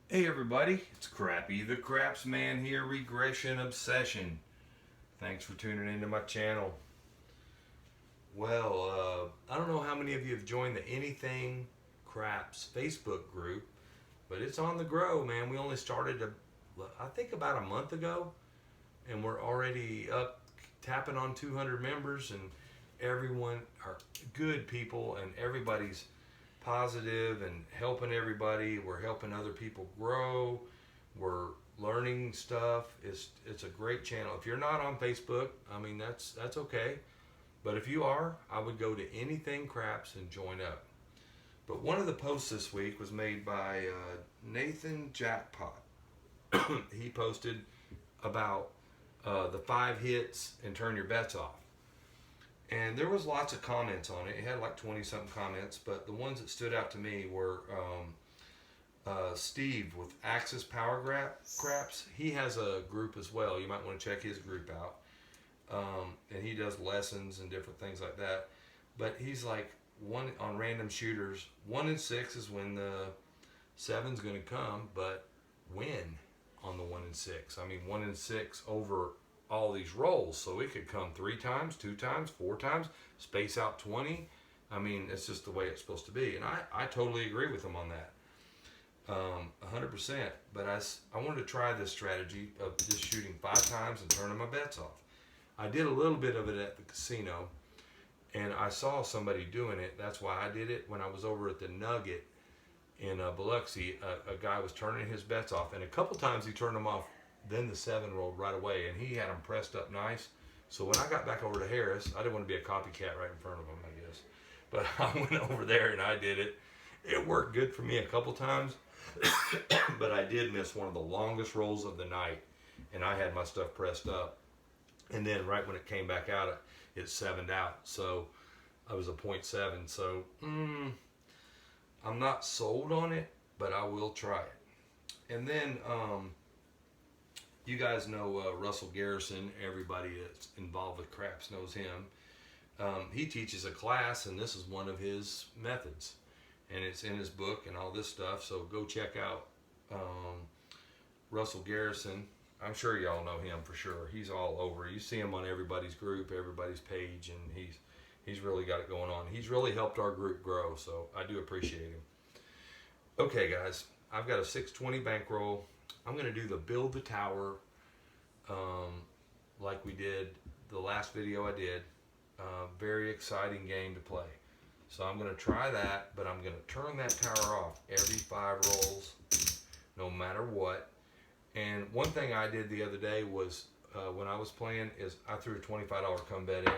Hey everybody, it's Crappy the Craps Man here, Regression Obsession. Thanks for tuning into my channel. Well, I don't know how many of you have joined the Anything Craps Facebook group, but it's on the grow, man. We only started, I think, about a month ago, and we're already up tapping on 200 members, and everyone are good people, and everybody's positive and helping everybody. We're helping other people grow. We're learning stuff. It's a great channel. If you're not on Facebook, I mean that's okay. But if you are, I would go to Anything Craps and join up. But one of the posts this week was made by Nathan Jackpot. He posted about the 5 hits and turn your bets off. And there was lots of comments on it. It had like 20 something comments, but the ones that stood out to me were Steve with Axis Power Craps. He has a group as well. You might want to check his group out. And he does lessons and different things like that. But he's like one on random shooters. 1 in 6 is when the 7's going to come, but when on the 1 in 6? I mean, 1 in 6 over all these rolls, so it could come 3 times, 2 times, 4 times, space out 20. I mean, it's just the way it's supposed to be, and I totally agree with him on that, 100%. But I wanted to try this strategy of just shooting 5 times and turning my bets off. I did a little bit of it at the casino, and I saw somebody doing it. That's why I did it. When I was over at the Nugget in Biloxi, a guy was turning his bets off, and a couple times he turned them off. Then the 7 rolled right away, and he had them pressed up nice. So when I got back over to Harris, I didn't want to be a copycat right in front of him, I guess. But I went over there and I did it. It worked good for me a couple times, but I did miss one of the longest rolls of the night, and I had my stuff pressed up. And then right when it came back out, it 7'd out. So I was a 0.7. So I'm not sold on it, but I will try it. And then you guys know Russell Garrison. Everybody that's involved with craps knows him. He teaches a class, and this is one of his methods. And it's in his book and all this stuff. So go check out Russell Garrison. I'm sure y'all know him for sure. He's all over. You see him on everybody's group, everybody's page, and he's really got it going on. He's really helped our group grow, so I do appreciate him. Okay, guys, I've got a 620 bankroll. I'm going to do the build the tower like we did the last video I did. Very exciting game to play. So I'm going to try that, but I'm going to turn that tower off every 5 rolls, no matter what. And one thing I did the other day was when I was playing is I threw a $25 come bet in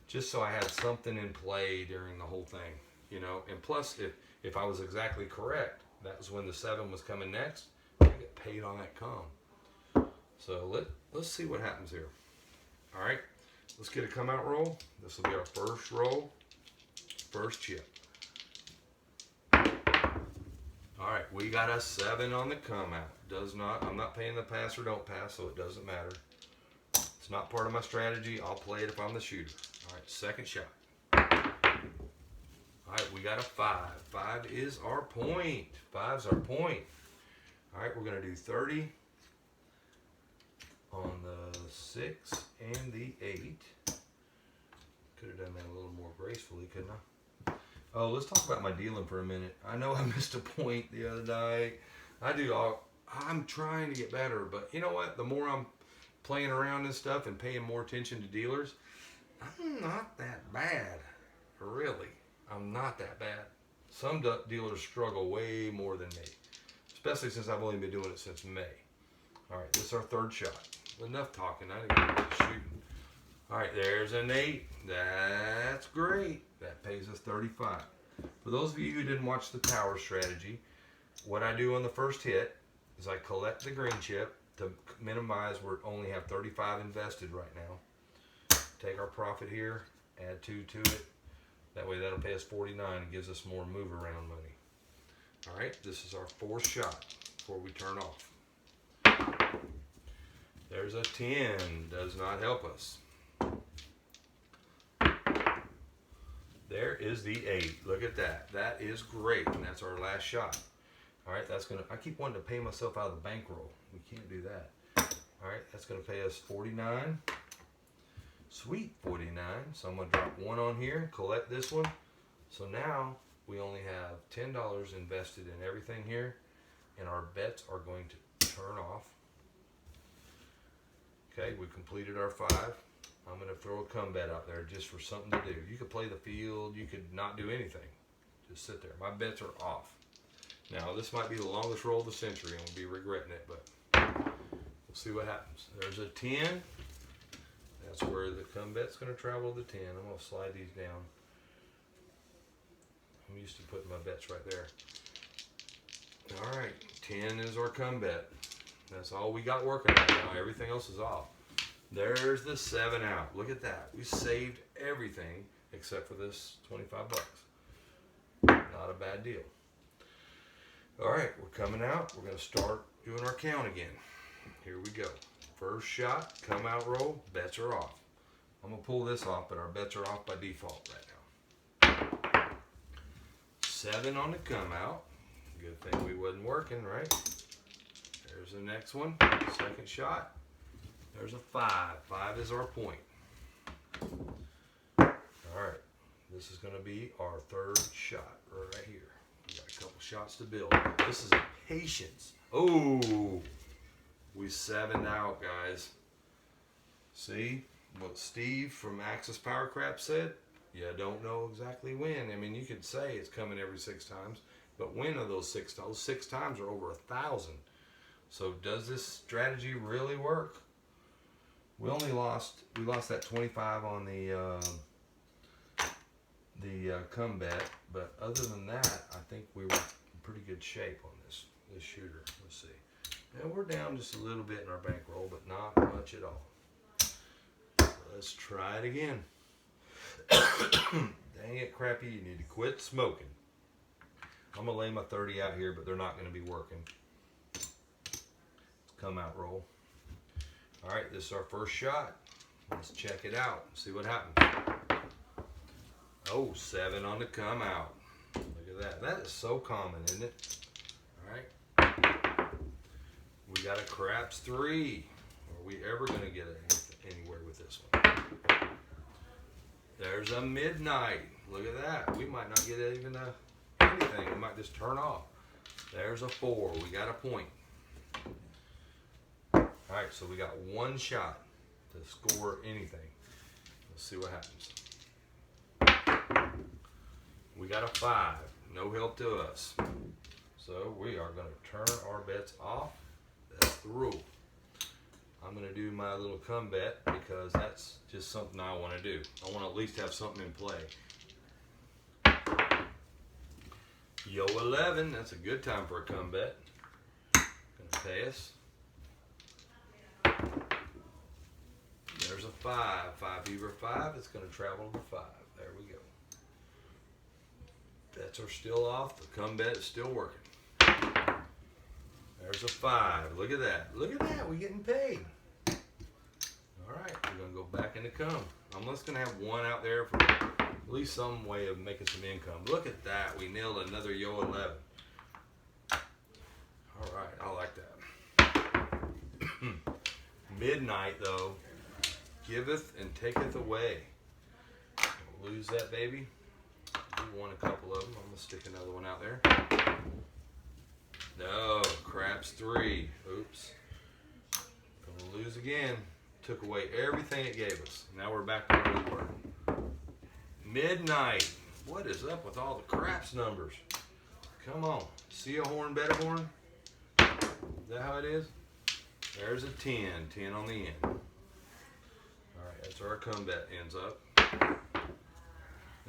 just so I had something in play during the whole thing, you know. And plus, if I was exactly correct, that was when the 7 was coming next, I get paid on that come. So let's see what happens here. All right, let's get a come out roll. This will be our first roll, first chip. All right, we got a 7 on the come out. I'm not paying the pass or don't pass, so it doesn't matter. It's not part of my strategy. I'll play it if I'm the shooter. All right, second shot. All right, we got a 5. 5 is our point. 5's our point. All right, we're going to do 30 on the 6 and the 8. Could have done that a little more gracefully, couldn't I? Oh, let's talk about my dealing for a minute. I know I missed a point the other night. I'm trying to get better, but you know what? The more I'm playing around and stuff and paying more attention to dealers, I'm not that bad. Really, I'm not that bad. Some dealers struggle way more than me, especially since I've only been doing it since May. All right, this is our third shot. Enough talking. I didn't get to shooting. All right, there's an 8. That's great. That pays us 35. For those of you who didn't watch the tower strategy, what I do on the first hit is I collect the green chip to minimize. We only have 35 invested right now. Take our profit here, add 2 to it. That way that'll pay us 49 and gives us more move around money. All right, this is our 4th shot before we turn off. There's a 10. Does not help us. There is the 8. Look at that. That is great. And that's our last shot. All right, that's gonna, I keep wanting to pay myself out of the bankroll. We can't do that. All right, that's gonna pay us 49. Sweet, 49. So I'm gonna drop one on here, collect this one. So now we only have $10 invested in everything here, and our bets are going to turn off. Okay, we completed our 5. I'm gonna throw a come bet out there just for something to do. You could play the field, you could not do anything. Just sit there. My bets are off. Now this might be the longest roll of the century. I'm gonna be regretting it, but we'll see what happens. There's a 10. That's where the come bet's gonna travel to 10. I'm gonna slide these down. I'm used to putting my bets right there. All right, 10 is our come bet. That's all we got working right now. Everything else is off. There's the 7 out. Look at that. We saved everything except for this 25 bucks. Not a bad deal. All right, we're coming out. We're going to start doing our count again. Here we go. First shot, come out roll, bets are off. I'm going to pull this off, but our bets are off by default right now. 7 on the come out. Good thing we wasn't working, right? There's the next one. Second shot. There's a 5. 5 is our point. All right. This is going to be our third shot right here. We got a couple shots to build. This is a patience. Oh, we 7'd out, guys. See what Steve from Axis Power Crap said? You don't know exactly when. I mean, you could say it's coming every 6 times, but when are those 6 times? Those 6 times are over 1,000. So does this strategy really work? We lost that 25 on the come bet, but other than that, I think we were in pretty good shape on this shooter. Let's see. And we're down just a little bit in our bankroll, but not much at all. Let's try it again. Dang it, Crappy, you need to quit smoking. I'm gonna lay my 30 out here, but they're not gonna be working. Come out roll. All right, this is our first shot. Let's check it out and see what happens. Oh, 7 on the come out. Look at that. That is so common, isn't it? All right. We got a craps 3. Are we ever going to get anywhere with this one? There's a midnight. Look at that. We might not get even anything. We might just turn off. There's a 4. We got a point. All right, so we got 1 shot to score anything. Let's see what happens. We got a 5. No help to us. So we are going to turn our bets off. That's the rule. I'm going to do my little come bet because that's just something I want to do. I want to at least have something in play. Yo 11, that's a good time for a come bet. Going to pay us. There's a 5. 5 Beaver 5. It's going to travel to 5. There we go. Bets are still off. The come bet is still working. There's a 5. Look at that. Look at that. We're getting paid. All right. We're going to go back into come. I'm just going to have 1 out there for at least some way of making some income. Look at that. We nailed another Yo 11. All right. I like that. Midnight, though, giveth and taketh away. We'll lose that, baby. We won a couple of them. I'm going to stick another one out there. No, craps 3. Oops. Going to lose again. Took away everything it gave us. Now we're back to where we were. Midnight. What is up with all the craps numbers? Come on. See a horn, bet a horn? Is that how it is? There's a 10. 10 on the end. All right, that's where our come bet ends up.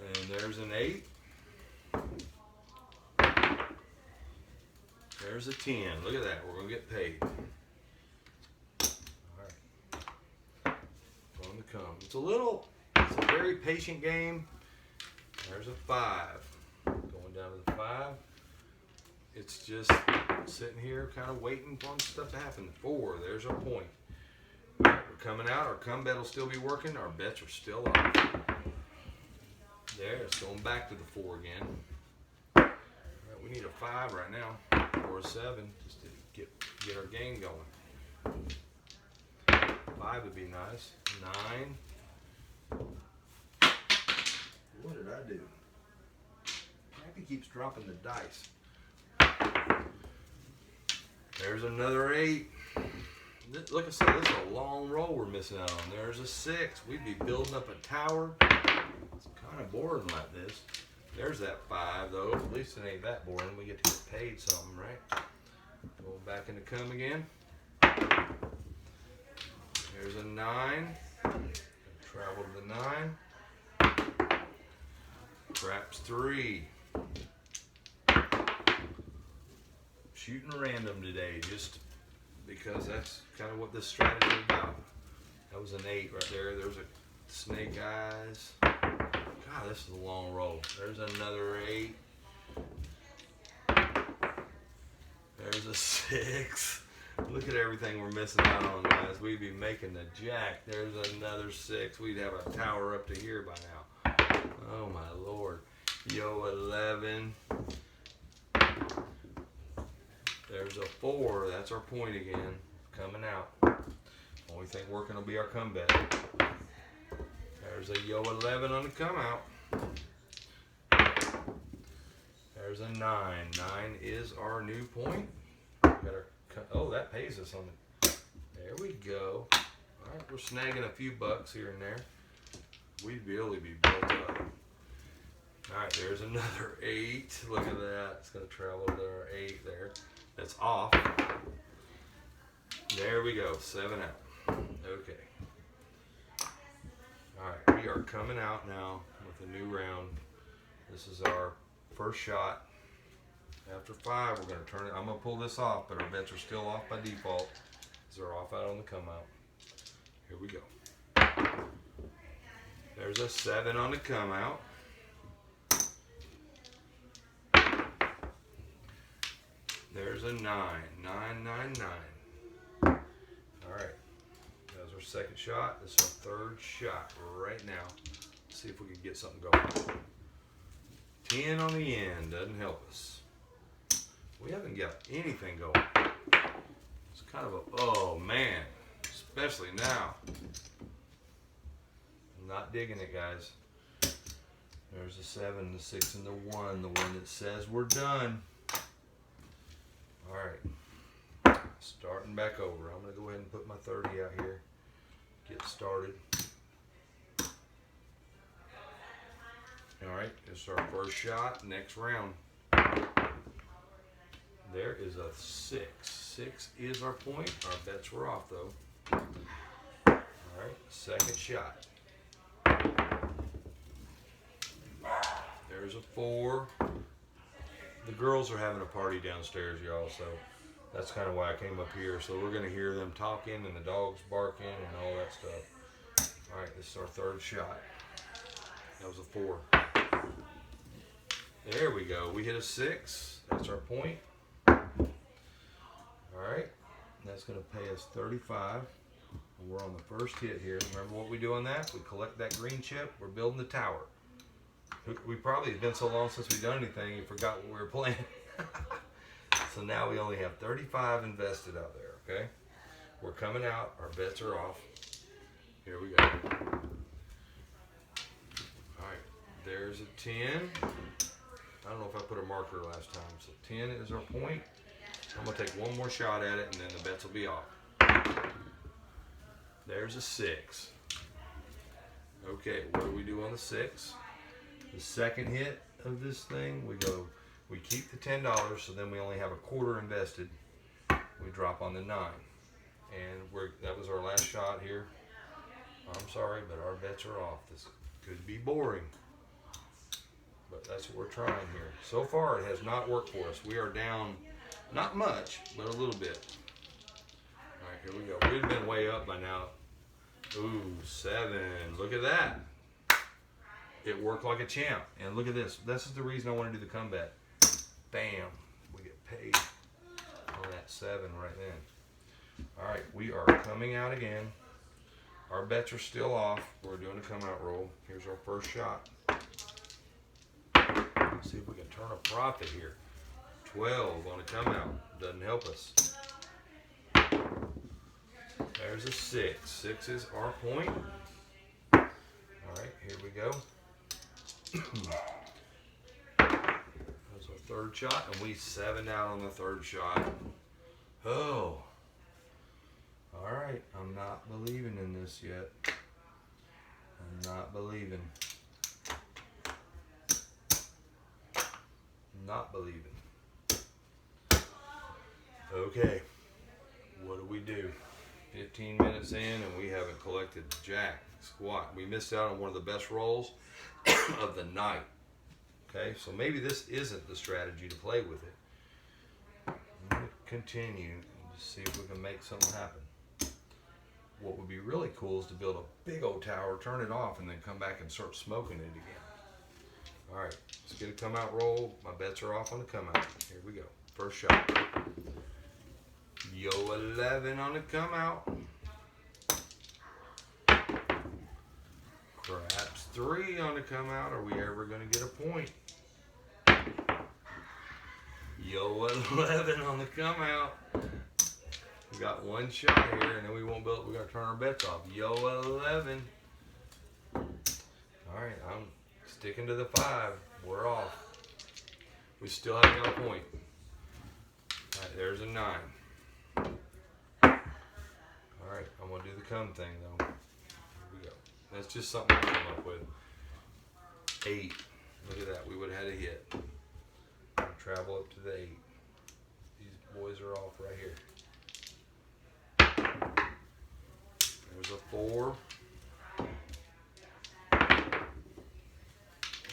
And there's an 8. There's a 10. Look at that. We're going to get paid. All right. On the come. It's a very patient game. There's a 5. Going down to the 5. It's just sitting here kind of waiting for stuff to happen. 4. There's our point. All right, we're coming out. Our come bet will still be working. Our bets are still off. There, it's going back to the 4 again. All right, we need a 5 right now. or a 7 just to get our game going. 5 would be nice. 9. What did I do? Happy keeps dropping the dice. There's another 8. Like I said, this is a long roll we're missing out on. There's a 6. We'd be building up a tower. It's kind of boring like this. There's that 5 though. At least it ain't that boring. We get to get paid something, right? Going back into come again. There's a 9. Travel to the 9. Craps 3. Shooting random today, just because that's kind of what this strategy is about. That was an 8 right there. There's a snake eyes. God, this is a long roll. There's another 8. There's a 6. Look at everything we're missing out on, guys. We'd be making the jack. There's another 6. We'd have a tower up to here by now. Oh my Lord. Yo, 11. There's a 4. That's our point again. Coming out. Only thing working will be our comeback. There's a yo 11 on the come out. There's a 9. 9 is our new point. Oh, that pays us on it. There we go. All right, we're snagging a few bucks here and there. We'd really be built up. All right, there's another 8. Look at that. It's going to travel to our 8 there. That's off. There we go. 7 out. Okay. Alright, we are coming out now with a new round. This is our first shot. After 5, we're going to turn it. I'm going to pull this off, but our bets are still off by default. They're off out on the come out. Here we go. There's a 7 on the come out. There's a 9. 9, 9, 9. Alright. That was our second shot. This is our third shot right now. Let's see if we can get something going. 10 on the end. Doesn't help us. We haven't got anything going. It's kind of a, oh man. Especially now. I'm not digging it, guys. There's a 7, the 6, and the 1. The one that says we're done. Alright, starting back over. I'm going to go ahead and put my 30 out here. Get started. Alright, it's our first shot. Next round. There is a 6. 6 is our point. Our bets were off though. Alright, second shot. There's a 4. The girls are having a party downstairs, y'all, so that's kind of why I came up here. So we're going to hear them talking and the dogs barking and all that stuff. All right, this is our third shot. That was a 4. There we go. We hit a 6. That's our point. All right, that's going to pay us 35. We're on the first hit here. Remember what we do on that? We collect that green chip. We're building the tower. We probably, it's been so long since we've done anything, you forgot what we were playing. So now we only have 35 invested out there, okay? We're coming out, our bets are off. Here we go. Alright, there's a 10. I don't know if I put a marker last time. So 10 is our point. I'm going to take one more shot at it and then the bets will be off. There's a 6. Okay, what do we do on the 6? The second hit of this thing, we keep the $10, so then we only have a quarter invested. We drop on the 9. And that was our last shot here. I'm sorry, but our bets are off. This could be boring. But that's what we're trying here. So far, it has not worked for us. We are down, not much, but a little bit. All right, here we go. We'd have been way up by now. Ooh, 7. Look at that. It worked like a champ. And look at this. This is the reason I want to do the comeback. Bam. We get paid on that 7 right then. All right, we are coming out again. Our bets are still off. We're doing a come out roll. Here's our first shot. Let's see if we can turn a profit here. 12 on a come out. Doesn't help us. There's a 6. 6 is our point. Alright, here we go. That's our third shot, and we 7'd out on the third shot. Oh. Alright, I'm not believing in this yet. I'm not believing. Not believing. Okay, what do? 15 minutes in and we haven't collected jack squat. We missed out on one of the best rolls of the night. Okay, so maybe this isn't the strategy to play with it. I'm going to continue and just see if we can make something happen. What would be really cool is to build a big old tower, turn it off, and then come back and start smoking it again. All right, let's get a come out roll. My bets are off on the come out. Here we go. First shot. Yo 11 on the come out. Craps 3 on the come out. Are we ever going to get a point? Yo 11 on the come out. We got one shot here, and then we won't build. We got to turn our bets off. Yo 11. All right, I'm sticking to the 5. We're off. We still haven't got a point. All right, there's a 9. All right, I'm gonna do the come thing though. Here we go. That's just something I came up with. 8. Look at that. We would have had a hit. Travel up to the 8. These boys are off right here. There's a 4.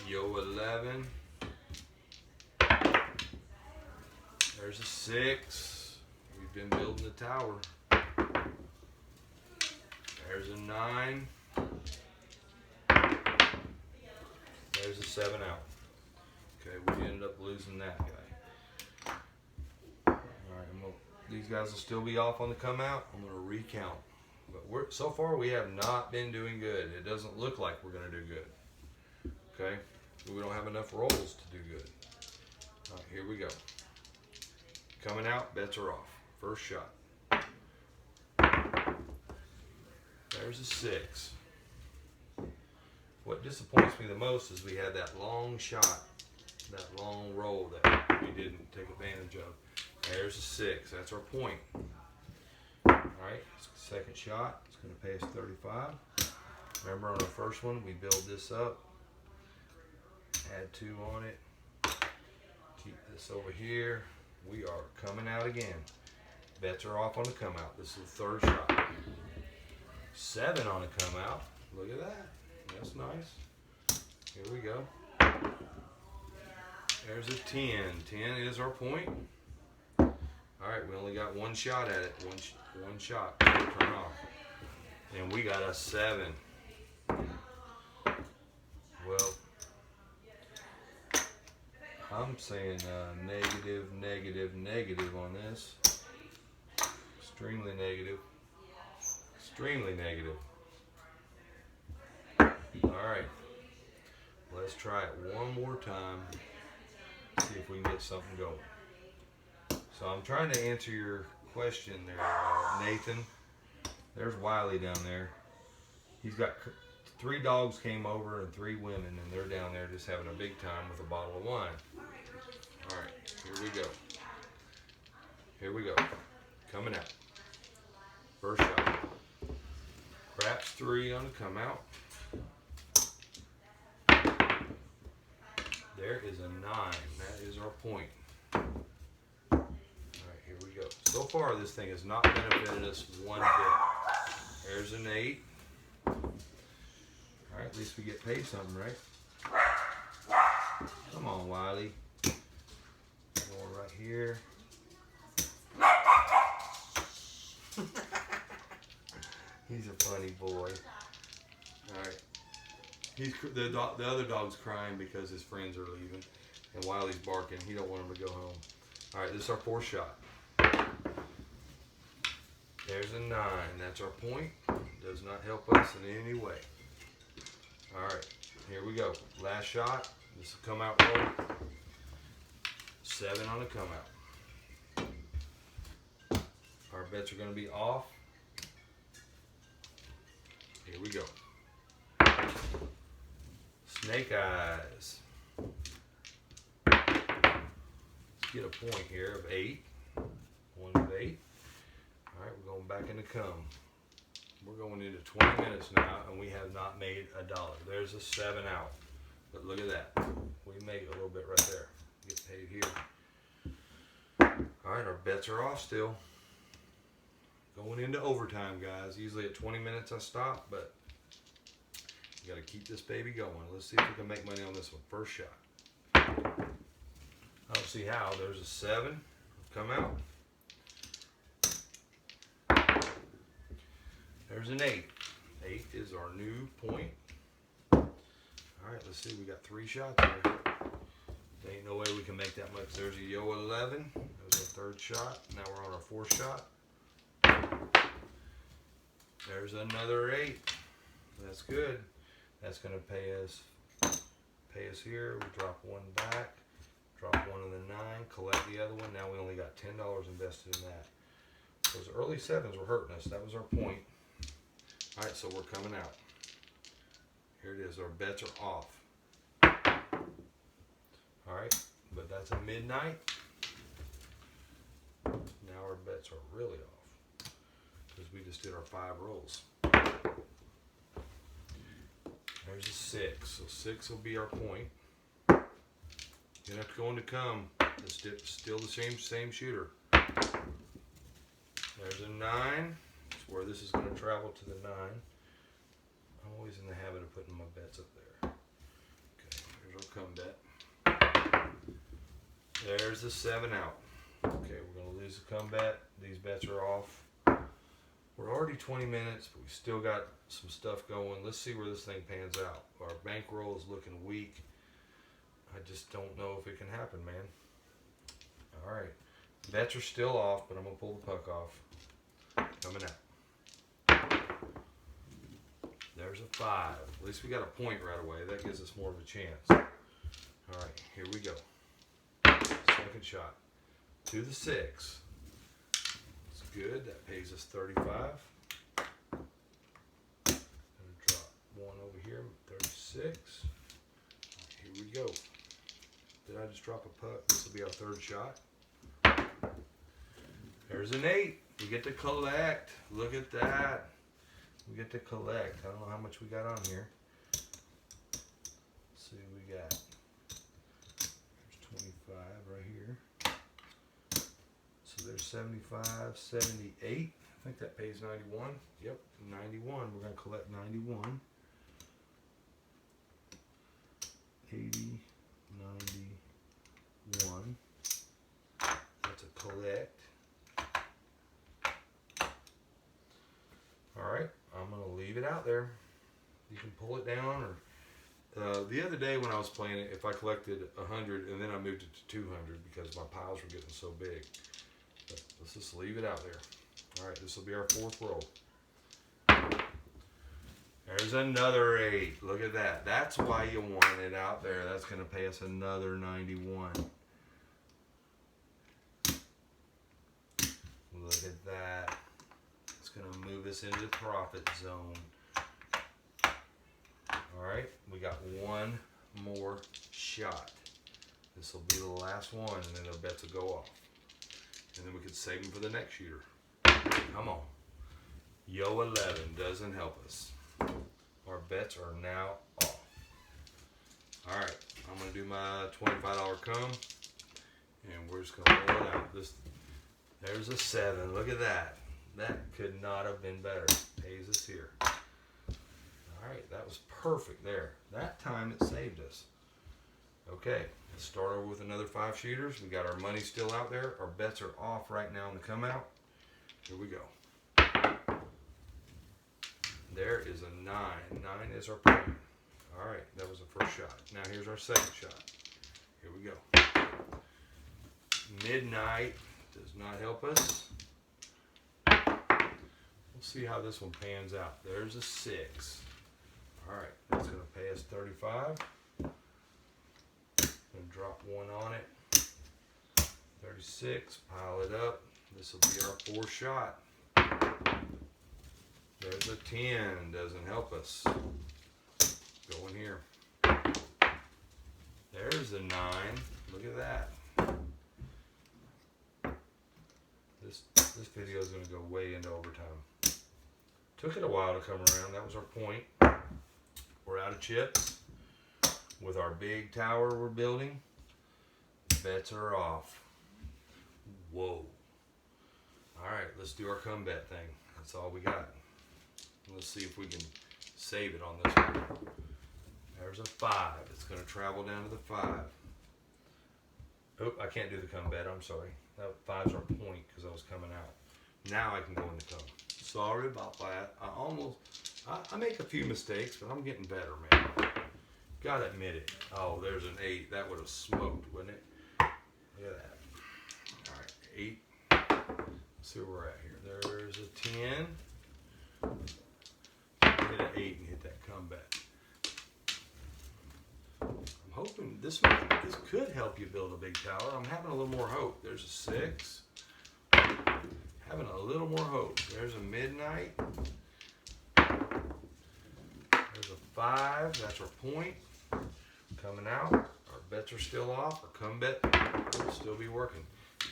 Yo 11. There's a 6. We've been building the tower. There's a 9. There's a 7 out. Okay, we ended up losing that guy. Alright, these guys will still be off on the come out. I'm going to recount. But so far we have not been doing good. It doesn't look like we're going to do good. Okay, we don't have enough rolls to do good. Alright, here we go. Coming out, bets are off. First shot. There's a 6. What disappoints me the most is we had that long shot, that long roll that we didn't take advantage of. There's a 6. That's our point. Alright, second shot. It's going to pay us 35. Remember on our first one, we build this up. Add 2 on it. Keep this over here. We are coming out again. Bets are off on the come out. This is the third shot. 7 on the come out. Look at that. That's nice. Here we go. There's a 10. 10 is our point. Alright, we only got one shot at it. One shot to turn off. And we got a 7. Well, I'm saying negative, negative, negative on this. Extremely negative. Extremely negative. Alright. Let's try it one more time. See if we can get something going. So I'm trying to answer your question there, Nathan. There's Wiley down there. He's got 3 dogs came over and 3 women, and they're down there just having a big time with a bottle of wine. Alright, here we go. Here we go. Coming out. First shot. Craps 3 on the come out. There is a 9. That is our point. Alright, here we go. So far, this thing has not benefited us one bit. There's an 8. Alright, at least we get paid something, right? Come on, Wiley. More right here. He's a funny boy. Alright. The other dog's crying because his friends are leaving. And Wiley's barking. He don't want him to go home. Alright, this is our 4th shot. There's a 9. That's our point. Does not help us in any way. Alright, here we go. Last shot. This will come out roll. 7 on the come out. Our bets are going to be off. Here we go. Snake eyes. Let's get a point here of 8. 1 with 8. All right, we're going back into come. We're going into 20 minutes now, and we have not made $1. There's a 7 out. But look at that. We made a little bit right there. Get paid here. All right, our bets are off still. Going into overtime, guys. Usually at 20 minutes I stop, but you got to keep this baby going. Let's see if we can make money on this one. First shot. I don't see how. There's a 7. Come out. There's an 8. 8 is our new point. All right, let's see. We got 3 shots here. There ain't no way we can make that much. There's a yo 11. There's our 3rd shot. Now we're on our 4th shot. There's another 8. That's good. That's going to pay us here. We drop 1 back. Drop 1 in the 9. Collect the other one. Now we only got $10 invested in that. Those early 7s were hurting us. That was our point. All right, so we're coming out. Here it is. Our bets are off. All right, but that's a midnight. Now our bets are really off because we just did our 5 rolls. There's a 6. So 6 will be our point. You're gonna have to go into come. It's still the same shooter. There's a 9. That's where this is going to travel to the 9. I'm always in the habit of putting my bets up there. Okay, here's our come bet. There's the 7 out. Okay, we're going to lose the come bet. These bets are off. We're already 20 minutes, but we still got some stuff going. Let's see where this thing pans out. Our bankroll is looking weak. I just don't know if it can happen, man. All right. Bets are still off, but I'm going to pull the puck off. Coming out. There's a 5. At least we got a point right away. That gives us more of a chance. All right, here we go. 2nd shot. To the 6. It's good. That pays us 35. Gonna drop 1 over here. 36. Here we go. Did I just drop a puck? This will be our 3rd shot. There's an 8. We get to collect. Look at that. We get to collect. I don't know how much we got on here. Let's see what we got. There's 25 right here. So there's 75, 78. I think that pays 91. Yep, 91. We're going to collect 91. 80, 91. That's a collect. All right, I'm going to leave it out there. You can pull it down, or the other day when I was playing it, if I collected 100 and then I moved it to 200 because my piles were getting so big. But let's just leave it out there. All right, this will be our 4th roll. There's another 8. Look at that. That's why you want it out there. That's going to pay us another 91. Look at that. It's going to move us into the profit zone. All right, we got 1 more shot. This will be the last one, and then our bets will go off. And then we could save them for the next shooter. Come on. Yo 11 doesn't help us. Our bets are now off. All right, I'm going to do my $25 come, and we're just going to roll it out. There's a 7. Look at that. That could not have been better. Pays us here. All right, that was perfect there. That time it saved us. Okay, let's start over with another 5 shooters. We got our money still out there. Our bets are off right now on the come out. Here we go. There is a 9. 9 is our point. All right, that was the 1st shot. Now here's our 2nd shot. Here we go. Midnight does not help us. We'll see how this one pans out. There's a 6. All right, that's going to pay us 35. Gonna drop 1 on it. 36, pile it up. This will be our fourth shot. There's a 10, doesn't help us. Go in here. There's a 9, look at that. This video is going to go way into overtime. Took it a while to come around, that was our point. We're out of chips. With our big tower we're building, bets are off. Whoa. Alright, let's do our come bet thing. That's all we got. Let's see if we can save it on this one. There's a 5. It's going to travel down to the 5. Oh, I can't do the come bet. I'm sorry. That 5's our point because I was coming out. Now I can go in the come. Sorry about that. I make a few mistakes, but I'm getting better, man. Gotta admit it. Oh, there's an 8. That would have smoked, wouldn't it? Look at that. All right, 8. Let's see where we're at here. There's a 10. Hit an 8 and hit that comeback. I'm hoping this could help you build a big tower. I'm having a little more hope. There's a 6. Having a little more hope. There's a midnight. There's a 5. That's our point. Coming out. Our bets are still off. Our come bet will still be working.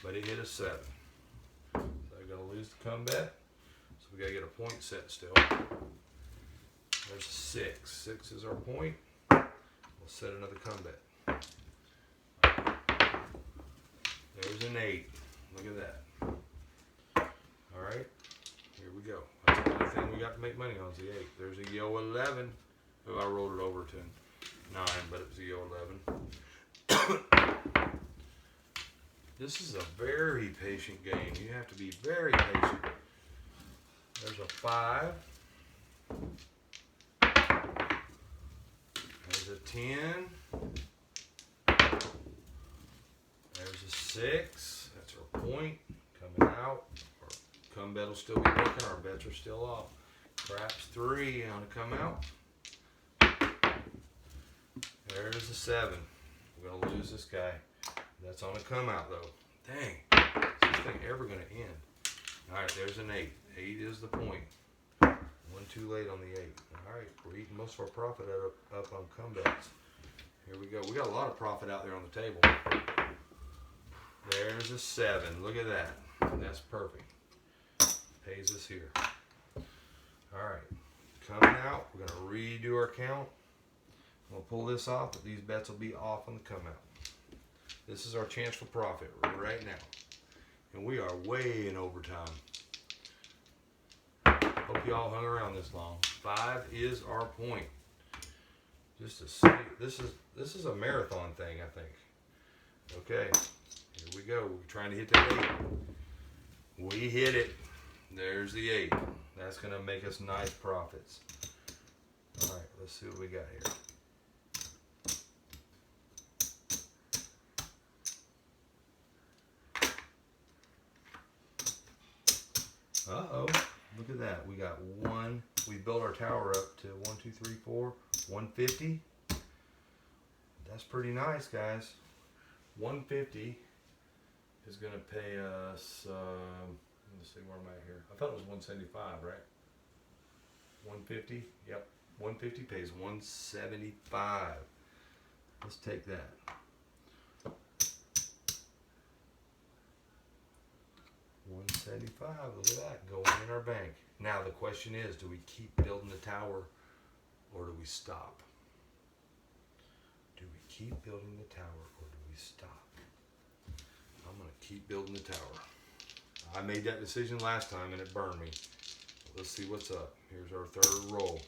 But it hit a 7. So I'm going to lose the come bet. So we got to get a point set still. There's a 6. 6 is our point. We'll set another come bet. There's an 8. Look at that. Alright. Here we go. That's the only thing we got to make money on is the 8. There's a yo 11. Oh, I rolled it over to 9, but it was a yo 11. This is a very patient game. You have to be very patient. There's a 5. There's a 10. There's a 6. That's our point. Coming out. Our come bet will still be working. Our bets are still off. Craps 3 on to come out. There's a 7. We're going to lose this guy. That's on a come out though. Dang. Is this thing ever going to end? Alright, there's an 8. 8 is the point. One too late on the 8. Alright, we're eating most of our profit up on comebacks. Here we go. We got a lot of profit out there on the table. There's a 7. Look at that. That's perfect. Pays us here. Alright. Coming out. We're going to redo our count. We'll pull this off, but these bets will be off on the come out. This is our chance for profit right now. And we are way in overtime. Hope y'all hung around this long. 5 is our point. Just to see, this is a marathon thing, I think. Okay, here we go. We're trying to hit that 8. We hit it. There's the 8. That's gonna make us nice profits. All right, let's see what we got here. Uh-oh, look at that. We got 1. We built our tower up to 1, 2, 3, 4, 150. That's pretty nice, guys. 150 is going to pay us, let's see, where am I here? I thought it was 175, right? 150? Yep. 150 pays 175. Let's take that. 175, look at that, going in our bank. Now the question is, do we keep building the tower or do we stop? Do we keep building the tower or do we stop? I'm going to keep building the tower. I made that decision last time and it burned me. Let's see what's up. Here's our third roll.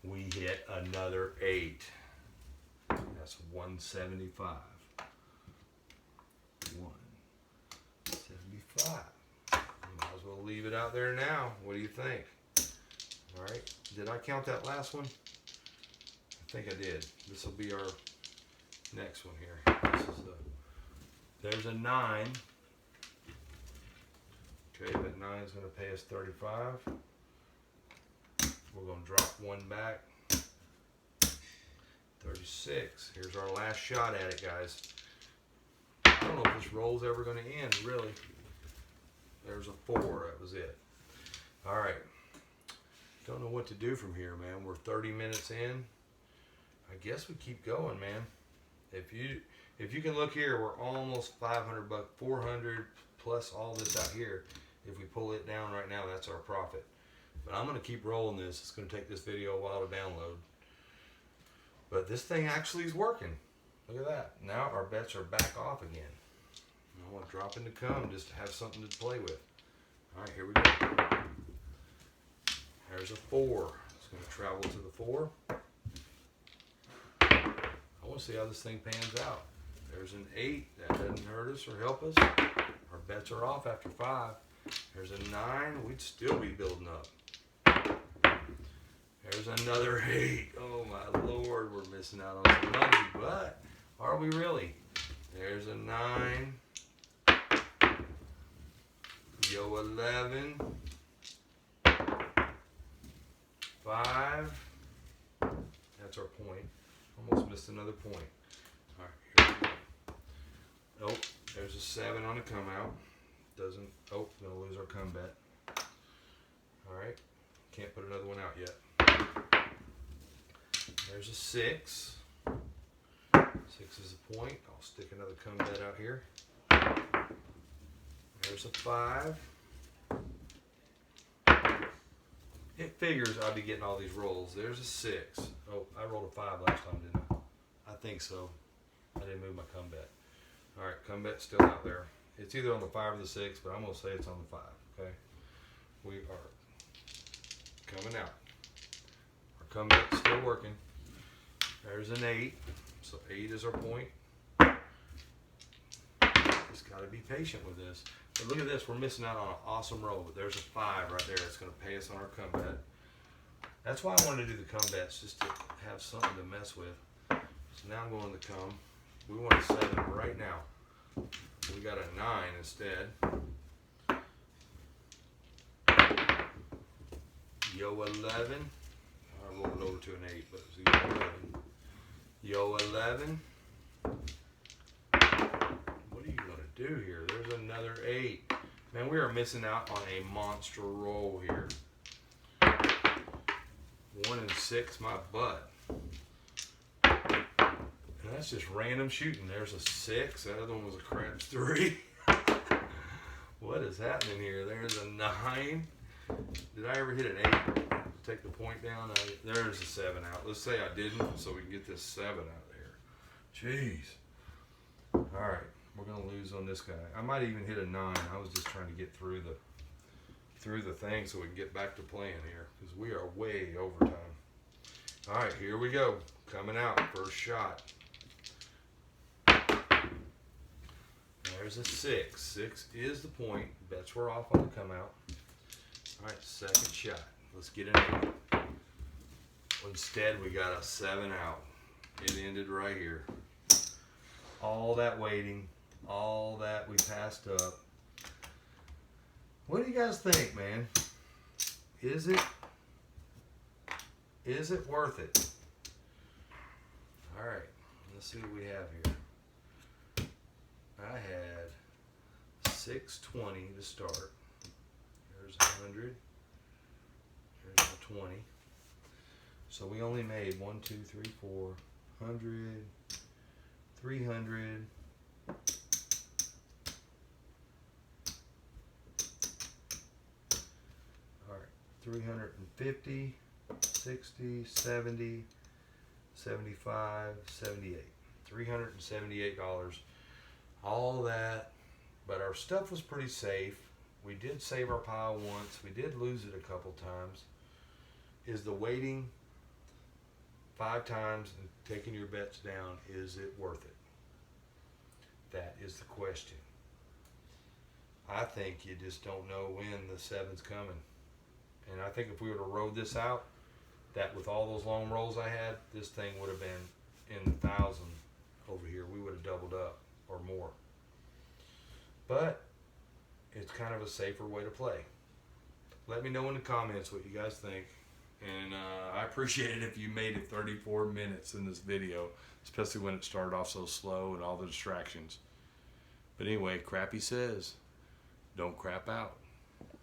We hit another 8. That's 175. 175. Might as well leave it out there now. What do you think? All right. Did I count that last one? I think I did. This will be our next one here. There's a 9. Okay, that 9 is going to pay us 35. We're going to drop 1 back. 36. Here's our last shot at it, guys. this roll's ever going to end, really. There's a 4. That was it. All right. Don't know what to do from here, man. We're 30 minutes in. I guess we keep going, man. If you can look here, we're almost 500 bucks, 400 plus all this out here. If we pull it down right now, that's our profit. But I'm going to keep rolling this. It's going to take this video a while to download. But this thing actually is working. Look at that. Now our bets are back off again. I want to drop in the cum just to have something to play with. All right, here we go. There's a 4. It's going to travel to the 4. I want to see how this thing pans out. There's an 8. That doesn't hurt us or help us. Our bets are off after 5. There's a 9. We'd still be building up. There's another 8. Oh my Lord, we're missing out on some money, but are we really? There's a 9. Yo, 11. 5. That's our point. Almost missed another point. All right, here we go. Nope, there's a 7 on the come out. Doesn't, oh, gonna lose our come bet. All right, can't put another one out yet. There's a 6. 6 is a point. I'll stick another come bet out here. There's a 5. It figures I'd be getting all these rolls. There's a 6. Oh, I rolled a 5 last time, didn't I? I think so. I didn't move my come bet. All right, come bet's still out there. It's either on the 5 or the 6, but I'm going to say it's on the 5, okay? We are coming out. Our come bet's still working. There's an 8. So 8 is our point. Just got to be patient with this. But look at this. We're missing out on an awesome roll. But there's a 5 right there. It's going to pay us on our come bet. That's why I wanted to do the come bets, just to have something to mess with. So now I'm going to come. We want a 7 right now. We got a 9 instead. Yo, 11. I rolled it over to an 8, but it was even 11. Yo, 11. What are you going to do here? There's another 8. Man, we are missing out on a monster roll here. 1 and 6, my butt. And that's just random shooting. There's a 6. That other one was a craps 3. What is happening here? There's a 9. Did I ever hit an 8? Take the point down. There's a 7 out. Let's say I didn't, so we can get this 7 out there. Jeez. All right, we're gonna lose on this guy. I might even hit a 9. I was just trying to get through the thing so we can get back to playing here because we are way overtime. All right, here we go. Coming out, first shot. There's a 6. 6 is the point. Bets were off on the come out. All right, second shot. Let's get an 8. Instead, we got a 7 out. It ended right here. All that waiting, all that we passed up. What do you guys think, man? Is it worth it? All right, let's see what we have here. I had 620 to start. There's 100. There's a 20. So we only made 1, 2, 3, 4, 100, 300. All right, 350, 60, 70, 75, 78. $378. All that, but our stuff was pretty safe. We did save our pile once. We did lose it a couple times. Is the waiting 5 times and taking your bets down, is it worth it? That is the question. I think you just don't know when the 7's coming. And I think if we would have rode this out, that with all those long rolls I had, this thing would have been in the 1,000 over here. We would have doubled up or more. But it's kind of a safer way to play. Let me know in the comments what you guys think. And I appreciate it if you made it 34 minutes in this video, especially when it started off so slow and all the distractions. But anyway, Crappy says, don't crap out.